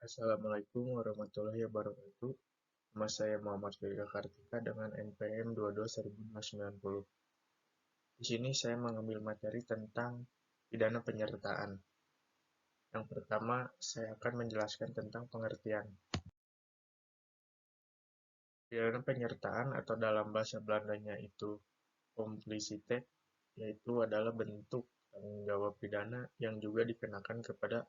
Assalamualaikum warahmatullahi wabarakatuh. Nama saya Muhammad Firga Kartika dengan NPM 22.1290. Di sini saya mengambil materi tentang pidana penyertaan. Yang pertama, saya akan menjelaskan tentang pengertian. Pidana penyertaan atau dalam bahasa Belandanya itu complicite, yaitu adalah bentuk tanggung jawab pidana yang juga dikenakan kepada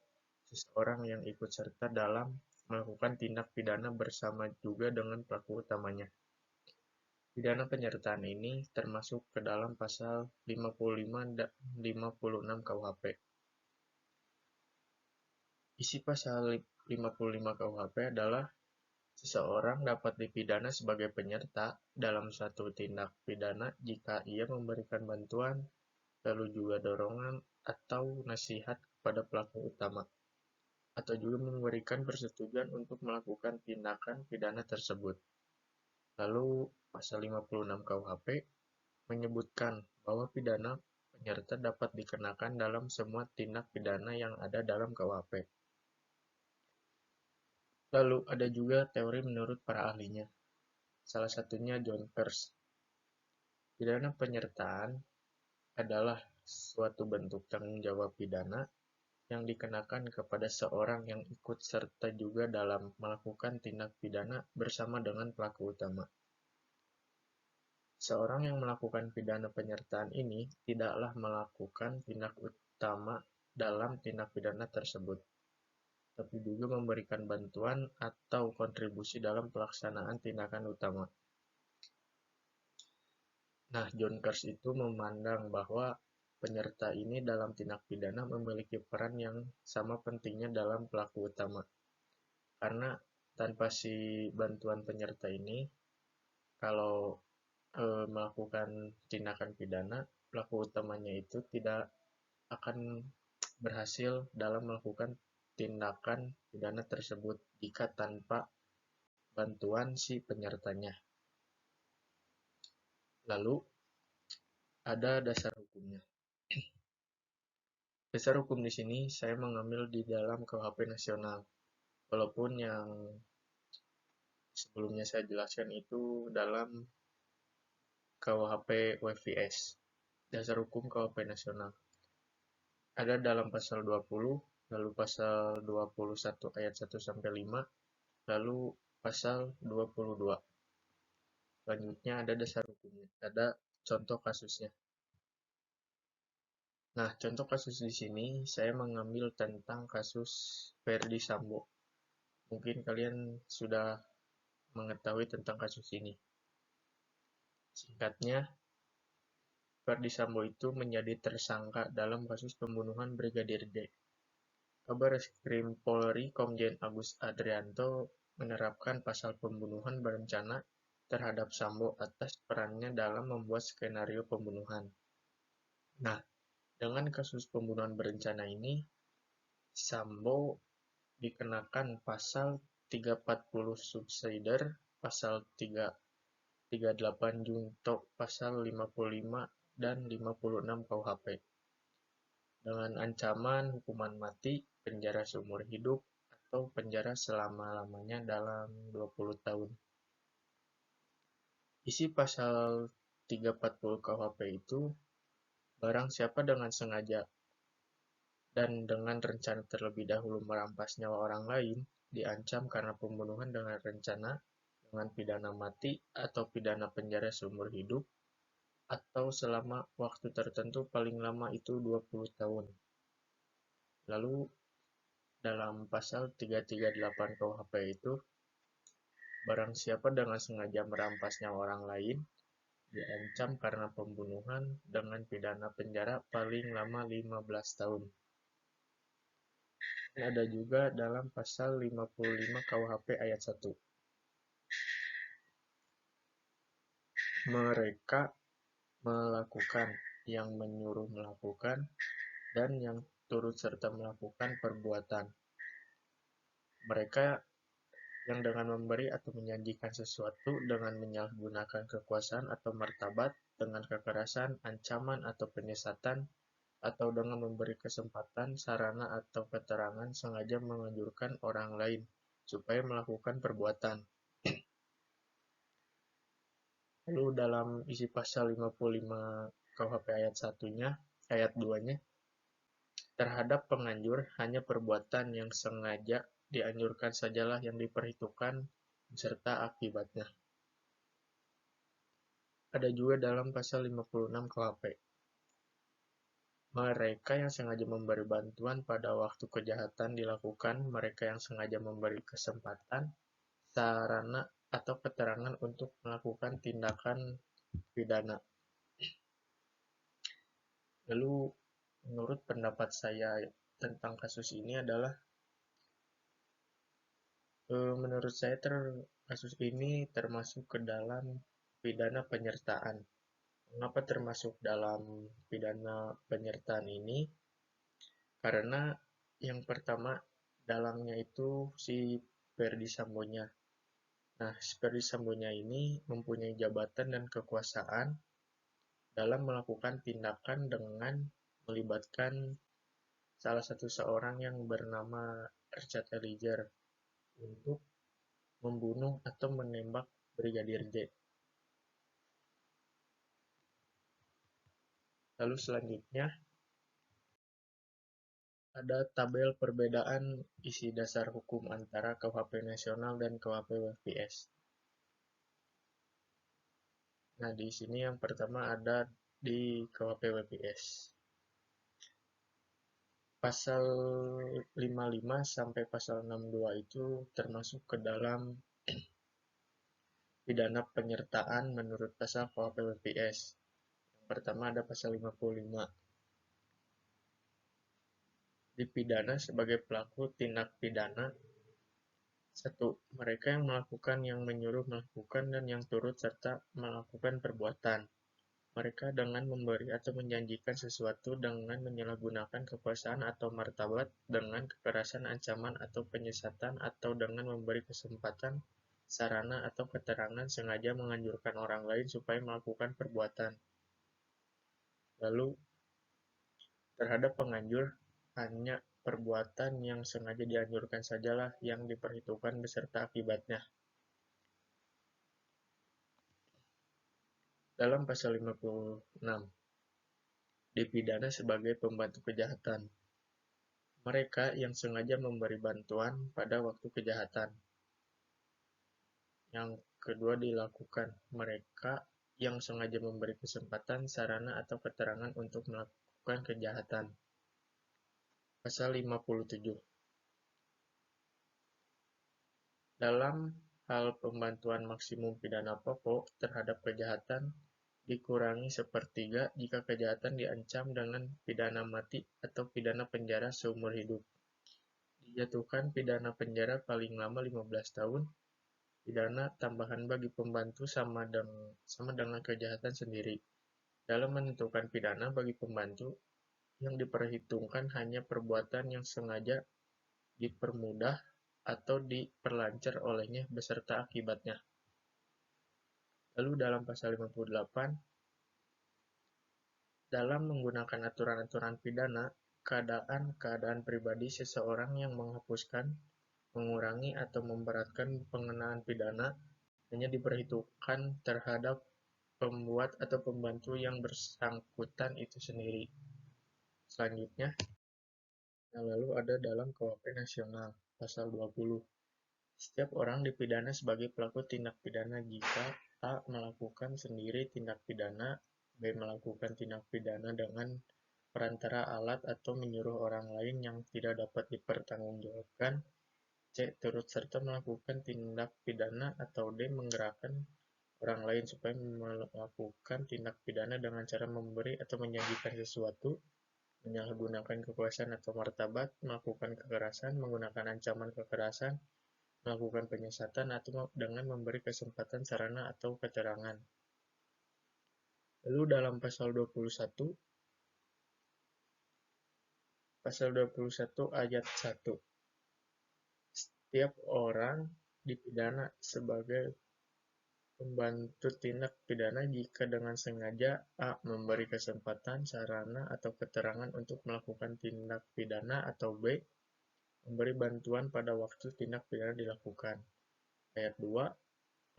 seseorang yang ikut serta dalam melakukan tindak pidana bersama juga dengan pelaku utamanya. Pidana penyertaan ini termasuk ke dalam pasal 55 dan 56 KUHP. Isi pasal 55 KUHP adalah seseorang dapat dipidana sebagai penyerta dalam suatu tindak pidana jika ia memberikan bantuan, lalu juga dorongan atau nasihat kepada pelaku utama, atau juga memberikan persetujuan untuk melakukan tindakan pidana tersebut. Lalu, pasal 56 KUHP menyebutkan bahwa pidana penyerta dapat dikenakan dalam semua tindak pidana yang ada dalam KUHP. Lalu, ada juga teori menurut para ahlinya. Salah satunya John Peirce. Pidana penyertaan adalah suatu bentuk tanggung jawab pidana yang dikenakan kepada seorang yang ikut serta juga dalam melakukan tindak pidana bersama dengan pelaku utama. Seorang yang melakukan pidana penyertaan ini tidaklah melakukan tindak utama dalam tindak pidana tersebut, tapi juga memberikan bantuan atau kontribusi dalam pelaksanaan tindakan utama. Nah, John Peirce itu memandang bahwa penyerta ini dalam tindak pidana memiliki peran yang sama pentingnya dalam pelaku utama. Karena tanpa si bantuan penyerta ini, kalau melakukan tindakan pidana, pelaku utamanya itu tidak akan berhasil dalam melakukan tindakan pidana tersebut jika tanpa bantuan si penyertanya. Lalu, ada dasar hukumnya. Dasar hukum di sini saya mengambil di dalam KUHP nasional. Walaupun yang sebelumnya saya jelaskan itu dalam KUHP WVS. Dasar hukum KUHP nasional. Ada dalam pasal 20, lalu pasal 21 ayat 1 sampai 5, lalu pasal 22. Selanjutnya ada dasar hukumnya, ada contoh kasusnya. Nah, contoh kasus di sini saya mengambil tentang kasus Ferdy Sambo. Mungkin kalian sudah mengetahui tentang kasus ini. Singkatnya, Ferdy Sambo itu menjadi tersangka dalam kasus pembunuhan Brigadir J. Kabareskrim Polri Komjen Agus Adrianto menerapkan pasal pembunuhan berencana terhadap Sambo atas perannya dalam membuat skenario pembunuhan. Nah, dengan kasus pembunuhan berencana ini, Sambo dikenakan pasal 340 subsidiar, pasal 338 junto, pasal 55 dan 56 KUHP. Dengan ancaman hukuman mati, penjara seumur hidup, atau penjara selama-lamanya dalam 20 tahun. Isi pasal 340 KUHP itu, barang siapa dengan sengaja dan dengan rencana terlebih dahulu merampas nyawa orang lain, diancam karena pembunuhan dengan rencana dengan pidana mati atau pidana penjara seumur hidup, atau selama waktu tertentu paling lama itu 20 tahun. Lalu, dalam pasal 338 KUHP itu, barang siapa dengan sengaja merampas nyawa orang lain, diancam karena pembunuhan dengan pidana penjara paling lama 15 tahun. Dan ada juga dalam pasal 55 KUHP ayat 1. Mereka melakukan, yang menyuruh melakukan, dan yang turut serta melakukan perbuatan. Mereka yang dengan memberi atau menjanjikan sesuatu dengan menyalahgunakan kekuasaan atau martabat dengan kekerasan, ancaman atau penyesatan, atau dengan memberi kesempatan, sarana, atau keterangan sengaja menganjurkan orang lain supaya melakukan perbuatan. Lalu dalam isi pasal 55 KUHP ayat 1-nya, ayat 2-nya, terhadap penganjur hanya perbuatan yang sengaja dianjurkan sajalah yang diperhitungkan beserta akibatnya. Ada juga dalam pasal 56 KUHP. Mereka yang sengaja memberi bantuan pada waktu kejahatan dilakukan, mereka yang sengaja memberi kesempatan, sarana, atau keterangan untuk melakukan tindakan pidana. Lalu, menurut pendapat saya tentang kasus ini adalah, menurut saya kasus ini termasuk ke dalam pidana penyertaan. Mengapa termasuk dalam pidana penyertaan ini? Karena yang pertama, dalangnya itu si Ferdy Sambonya. Nah, si Ferdy Sambonya ini mempunyai jabatan dan kekuasaan dalam melakukan tindakan dengan melibatkan salah satu seorang yang bernama Richard Eliezer untuk membunuh atau menembak Brigadir J. Lalu selanjutnya, ada tabel perbedaan isi dasar hukum antara KUHP nasional dan KUHP WPS. Nah, di sini yang pertama ada di KUHP WPS. Pasal 55 sampai pasal 62 itu termasuk ke dalam pidana penyertaan menurut pasal KUHP WPS. Yang pertama ada pasal 55. Dipidana sebagai pelaku tindak pidana 1. Mereka yang melakukan, yang menyuruh melakukan, dan yang turut serta melakukan perbuatan. Mereka dengan memberi atau menjanjikan sesuatu dengan menyalahgunakan kekuasaan atau martabat, dengan kekerasan, ancaman, atau penyesatan, atau dengan memberi kesempatan, sarana, atau keterangan sengaja menganjurkan orang lain supaya melakukan perbuatan. Lalu, terhadap penganjur, hanya perbuatan yang sengaja dianjurkan sajalah yang diperhitungkan beserta akibatnya. Dalam pasal 56, dipidana sebagai pembantu kejahatan. Mereka yang sengaja memberi bantuan pada waktu kejahatan. Yang kedua dilakukan, mereka yang sengaja memberi kesempatan, sarana, atau keterangan untuk melakukan kejahatan. Pasal 57. Dalam hal pembantuan maksimum pidana pokok terhadap kejahatan dikurangi sepertiga jika kejahatan diancam dengan pidana mati atau pidana penjara seumur hidup. Dijatuhkan pidana penjara paling lama 15 tahun, pidana tambahan bagi pembantu sama dengan kejahatan sendiri. Dalam menentukan pidana bagi pembantu, yang diperhitungkan hanya perbuatan yang sengaja dipermudah atau diperlancar olehnya beserta akibatnya. Lalu dalam pasal 58, dalam menggunakan aturan-aturan pidana, keadaan pribadi seseorang yang menghapuskan, mengurangi, atau memberatkan pengenaan pidana hanya diperhitungkan terhadap pembuat atau pembantu yang bersangkutan itu sendiri. Selanjutnya, lalu ada dalam KUHP nasional, pasal 20. Setiap orang dipidana sebagai pelaku tindak pidana jika A. melakukan sendiri tindak pidana, B. melakukan tindak pidana dengan perantara alat atau menyuruh orang lain yang tidak dapat dipertanggungjawabkan, C. turut serta melakukan tindak pidana, atau D. menggerakkan orang lain supaya melakukan tindak pidana dengan cara memberi atau menjanjikan sesuatu, menyalahgunakan kekuasaan atau martabat, melakukan kekerasan, menggunakan ancaman kekerasan, melakukan penyesatan, atau dengan memberi kesempatan, sarana, atau keterangan. Lalu dalam pasal 21 ayat 1, setiap orang dipidana sebagai Pembantu tindak pidana jika dengan sengaja a. memberi kesempatan, sarana, atau keterangan untuk melakukan tindak pidana atau b. memberi bantuan pada waktu tindak pidana dilakukan. Ayat 2.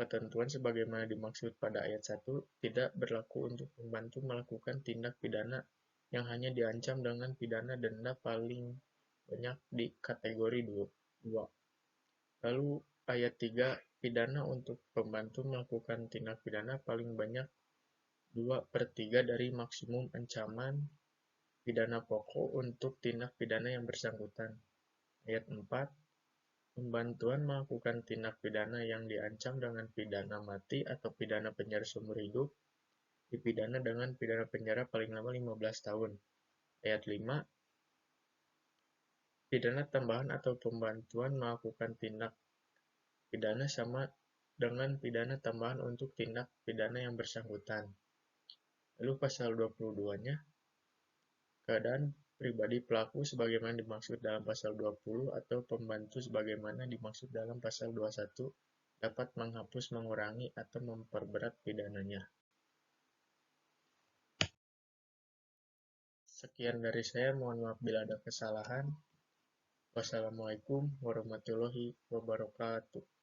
Ketentuan sebagaimana dimaksud pada ayat 1 tidak berlaku untuk membantu melakukan tindak pidana yang hanya diancam dengan pidana denda paling banyak di kategori 2. Lalu ayat 3, pidana untuk pembantu melakukan tindak pidana paling banyak 2/3 dari maksimum ancaman pidana pokok untuk tindak pidana yang bersangkutan. Ayat 4, pembantuan melakukan tindak pidana yang diancam dengan pidana mati atau pidana penjara seumur hidup dipidana dengan pidana penjara paling lama 15 tahun. Ayat 5, pidana tambahan atau pembantuan melakukan tindak pidana sama dengan pidana tambahan untuk tindak pidana yang bersangkutan. Lalu pasal 22-nya, keadaan pribadi pelaku sebagaimana dimaksud dalam pasal 20 atau pembantu sebagaimana dimaksud dalam pasal 21 dapat menghapus, mengurangi, atau memperberat pidananya. Sekian dari saya, mohon maaf bila ada kesalahan. Wassalamualaikum warahmatullahi wabarakatuh.